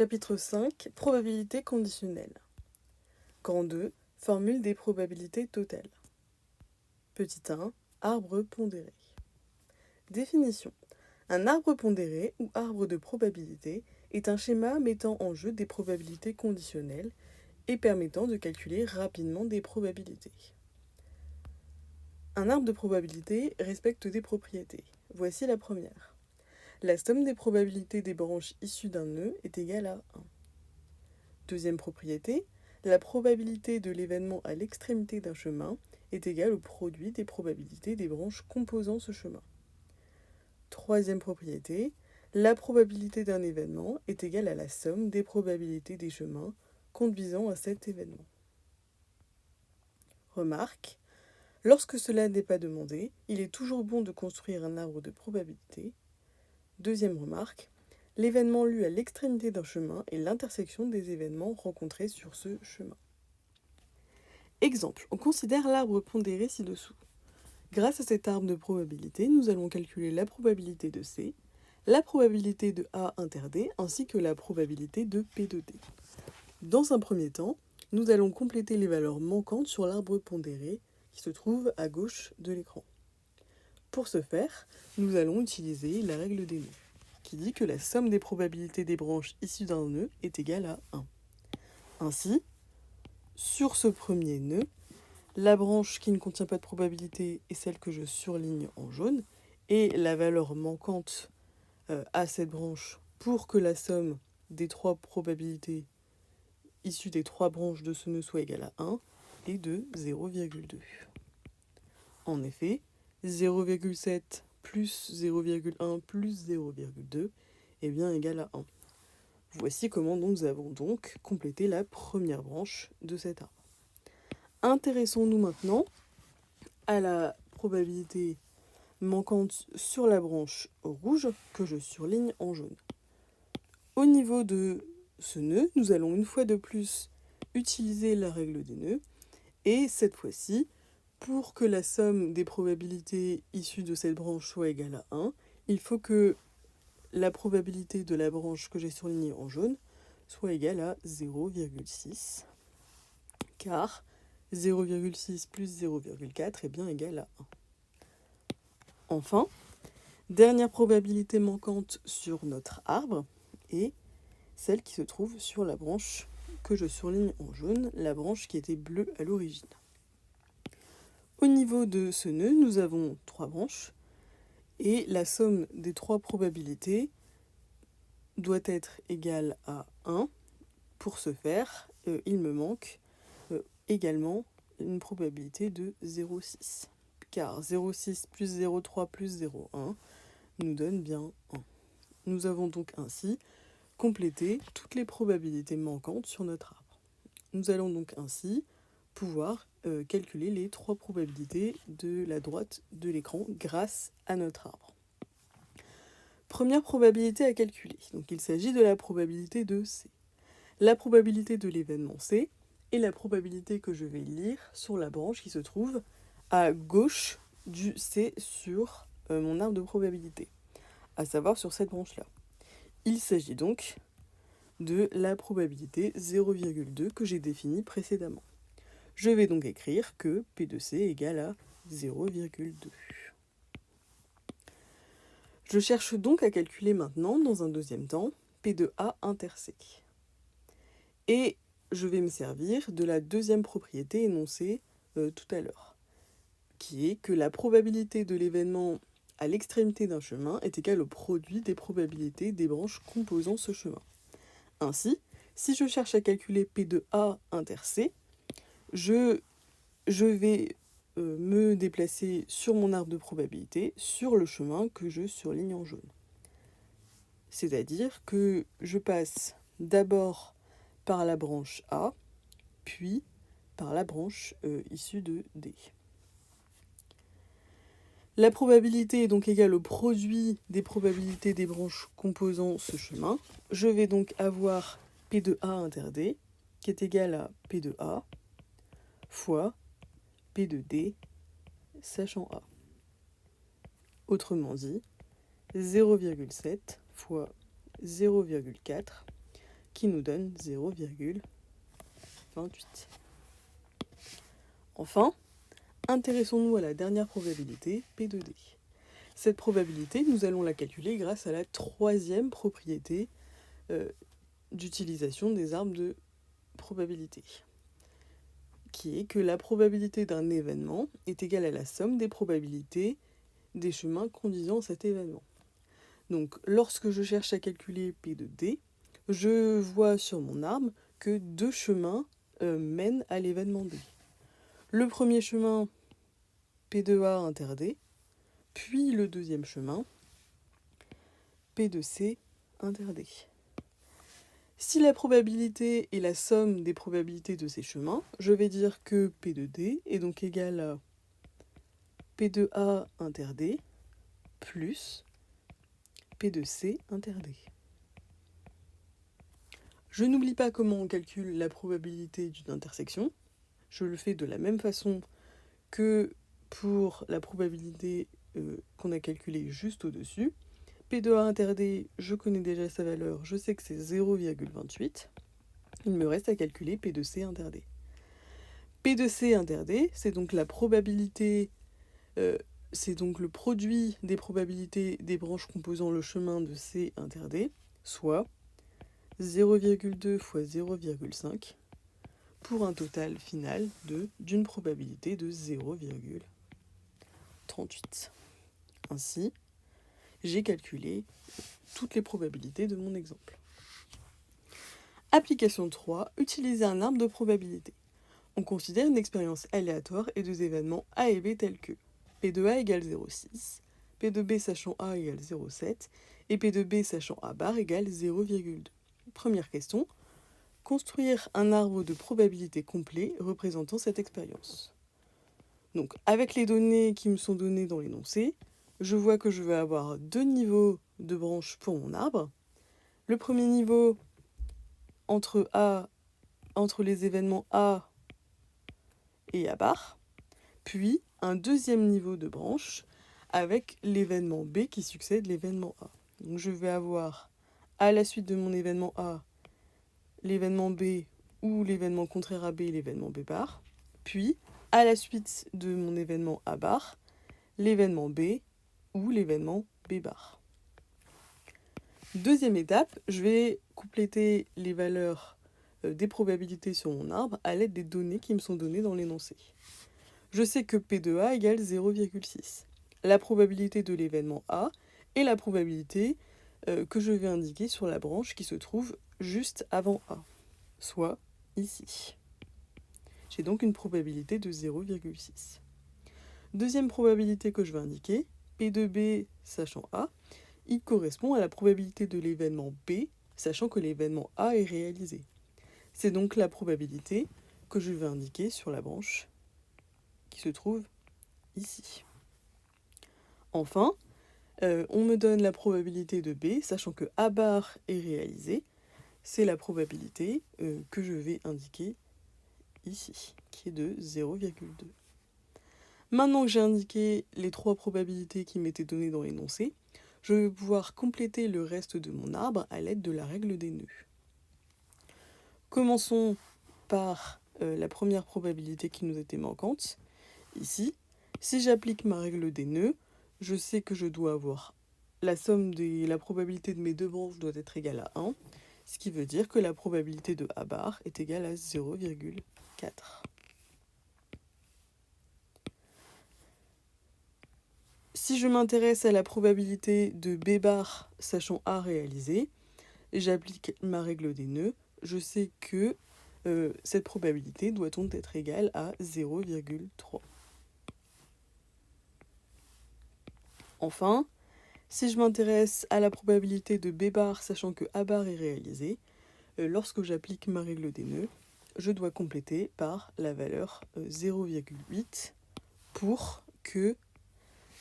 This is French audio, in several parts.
Chapitre 5. Probabilité conditionnelle. Grand 2. Formule des probabilités totales. Petit 1. Arbre pondéré. Définition. Un arbre pondéré ou arbre de probabilité est un schéma mettant en jeu des probabilités conditionnelles et permettant de calculer rapidement des probabilités. Un arbre de probabilité respecte des propriétés. Voici la première. La somme des probabilités des branches issues d'un nœud est égale à 1. Deuxième propriété, la probabilité de l'événement à l'extrémité d'un chemin est égale au produit des probabilités des branches composant ce chemin. Troisième propriété, la probabilité d'un événement est égale à la somme des probabilités des chemins conduisant à cet événement. Remarque, lorsque cela n'est pas demandé, il est toujours bon de construire un arbre de probabilité. Deuxième remarque, l'événement lu à l'extrémité d'un chemin est l'intersection des événements rencontrés sur ce chemin. Exemple, on considère l'arbre pondéré ci-dessous. Grâce à cet arbre de probabilité, nous allons calculer la probabilité de C, la probabilité de A inter D, ainsi que la probabilité de P de D. Dans un premier temps, nous allons compléter les valeurs manquantes sur l'arbre pondéré qui se trouve à gauche de l'écran. Pour ce faire, nous allons utiliser la règle des nœuds, qui dit que la somme des probabilités des branches issues d'un nœud est égale à 1. Ainsi, sur ce premier nœud, la branche qui ne contient pas de probabilité est celle que je surligne en jaune, et la valeur manquante à cette branche pour que la somme des trois probabilités issues des trois branches de ce nœud soit égale à 1 est de 0,2. En effet, 0,7 plus 0,1 plus 0,2 est bien égal à 1. Voici comment nous avons donc complété la première branche de cet arbre. Intéressons-nous maintenant à la probabilité manquante sur la branche rouge que je surligne en jaune. Au niveau de ce nœud, nous allons une fois de plus utiliser la règle des nœuds et cette fois-ci, pour que la somme des probabilités issues de cette branche soit égale à 1, il faut que la probabilité de la branche que j'ai surlignée en jaune soit égale à 0,6, car 0,6 plus 0,4 est bien égal à 1. Enfin, dernière probabilité manquante sur notre arbre est celle qui se trouve sur la branche que je surligne en jaune, la branche qui était bleue à l'origine. Au niveau de ce nœud, nous avons trois branches et la somme des trois probabilités doit être égale à 1. Pour ce faire, il me manque également une probabilité de 0,6. Car 0,6 plus 0,3 plus 0,1 nous donne bien 1. Nous avons donc ainsi complété toutes les probabilités manquantes sur notre arbre. Nous allons donc ainsi pouvoir calculer les trois probabilités de la droite de l'écran grâce à notre arbre. Première probabilité à calculer, donc il s'agit de la probabilité de C. La probabilité de l'événement C est la probabilité que je vais lire sur la branche qui se trouve à gauche du C sur mon arbre de probabilité, à savoir sur cette branche-là. Il s'agit donc de la probabilité 0,2 que j'ai définie précédemment. Je vais donc écrire que P de C est égal à 0,2. Je cherche donc à calculer maintenant, dans un deuxième temps, P de A inter C. Et je vais me servir de la deuxième propriété énoncée tout à l'heure, qui est que la probabilité de l'événement à l'extrémité d'un chemin est égale au produit des probabilités des branches composant ce chemin. Ainsi, si je cherche à calculer P de A inter C, je vais me déplacer sur mon arbre de probabilité sur le chemin que je surligne en jaune. C'est-à-dire que je passe d'abord par la branche A, puis par la branche issue de D. La probabilité est donc égale au produit des probabilités des branches composant ce chemin. Je vais donc avoir P de A inter D, qui est égal à P de A, fois P de D, sachant A. Autrement dit, 0,7 fois 0,4, qui nous donne 0,28. Enfin, intéressons-nous à la dernière probabilité, P de D. Cette probabilité, nous allons la calculer grâce à la troisième propriété d'utilisation des arbres de probabilité, qui est que la probabilité d'un événement est égale à la somme des probabilités des chemins conduisant à cet événement. Donc, lorsque je cherche à calculer P de D, je vois sur mon arbre que deux chemins mènent à l'événement D. Le premier chemin, P de A inter D, puis le deuxième chemin, P de C inter D. Si la probabilité est la somme des probabilités de ces chemins, je vais dire que P de D est donc égal à P de A inter D plus P de C inter D. Je n'oublie pas comment on calcule la probabilité d'une intersection. Je le fais de la même façon que pour la probabilité qu'on a calculée juste au-dessus. P de A inter D, je connais déjà sa valeur, je sais que c'est 0,28. Il me reste à calculer P de C inter D. P de C inter D, c'est donc la probabilité, c'est donc le produit des probabilités des branches composant le chemin de C inter D, soit 0,2 fois 0,5, pour un total final d'une probabilité de 0,38. Ainsi, j'ai calculé toutes les probabilités de mon exemple. Application 3, utiliser un arbre de probabilité. On considère une expérience aléatoire et deux événements A et B tels que P de A égale 0,6, P de B sachant A égale 0,7 et P de B sachant A bar égale 0,2. Première question, construire un arbre de probabilité complet représentant cette expérience. Donc, avec les données qui me sont données dans l'énoncé, je vois que je vais avoir deux niveaux de branches pour mon arbre. Le premier niveau entre les événements A et A bar, puis un deuxième niveau de branche avec l'événement B qui succède l'événement A. Donc je vais avoir à la suite de mon événement A, l'événement B ou l'événement contraire à B, l'événement B bar, puis à la suite de mon événement A bar, l'événement B ou l'événement B bar. Deuxième étape, je vais compléter les valeurs des probabilités sur mon arbre à l'aide des données qui me sont données dans l'énoncé. Je sais que P de A égale 0,6. La probabilité de l'événement A et la probabilité que je vais indiquer sur la branche qui se trouve juste avant A, soit ici. J'ai donc une probabilité de 0,6. Deuxième probabilité que je vais indiquer, P de B sachant A, il correspond à la probabilité de l'événement B, sachant que l'événement A est réalisé. C'est donc la probabilité que je vais indiquer sur la branche qui se trouve ici. Enfin, on me donne la probabilité de B, sachant que A bar est réalisé. C'est la probabilité que je vais indiquer ici, qui est de 0,2. Maintenant que j'ai indiqué les trois probabilités qui m'étaient données dans l'énoncé, je vais pouvoir compléter le reste de mon arbre à l'aide de la règle des nœuds. Commençons par la première probabilité qui nous était manquante. Ici, si j'applique ma règle des nœuds, je sais que je dois avoir la somme de la probabilité de mes deux branches doit être égale à 1, ce qui veut dire que la probabilité de A bar est égale à 0,4. Si je m'intéresse à la probabilité de B bar sachant A réalisé, j'applique ma règle des nœuds, je sais que cette probabilité doit donc être égale à 0,3. Enfin, si je m'intéresse à la probabilité de B bar sachant que A bar est réalisé, lorsque j'applique ma règle des nœuds, je dois compléter par la valeur 0,8 pour que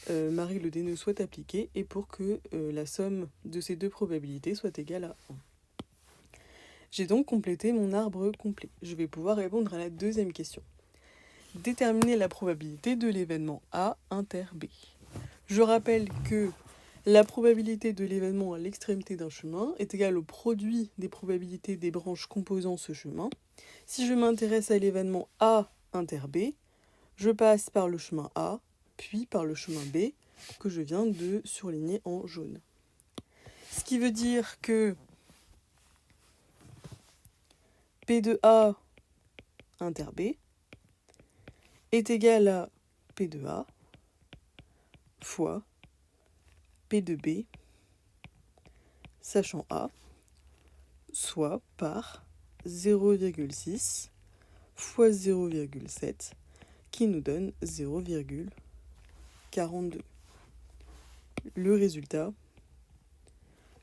ma règle des nœuds soit appliquée et pour que la somme de ces deux probabilités soit égale à 1. J'ai donc complété mon arbre complet. Je vais pouvoir répondre à la deuxième question. Déterminer la probabilité de l'événement A inter B. Je rappelle que La probabilité de l'événement à l'extrémité d'un chemin est égale au produit des probabilités des branches composant ce chemin. Si je m'intéresse à l'événement A inter B, je passe par le chemin A, puis par le chemin B, que je viens de surligner en jaune. Ce qui veut dire que P de A inter B est égal à P de A fois P de B, sachant A, soit par 0,6 fois 0,7, qui nous donne 0,42. Le résultat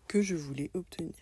que je voulais obtenir.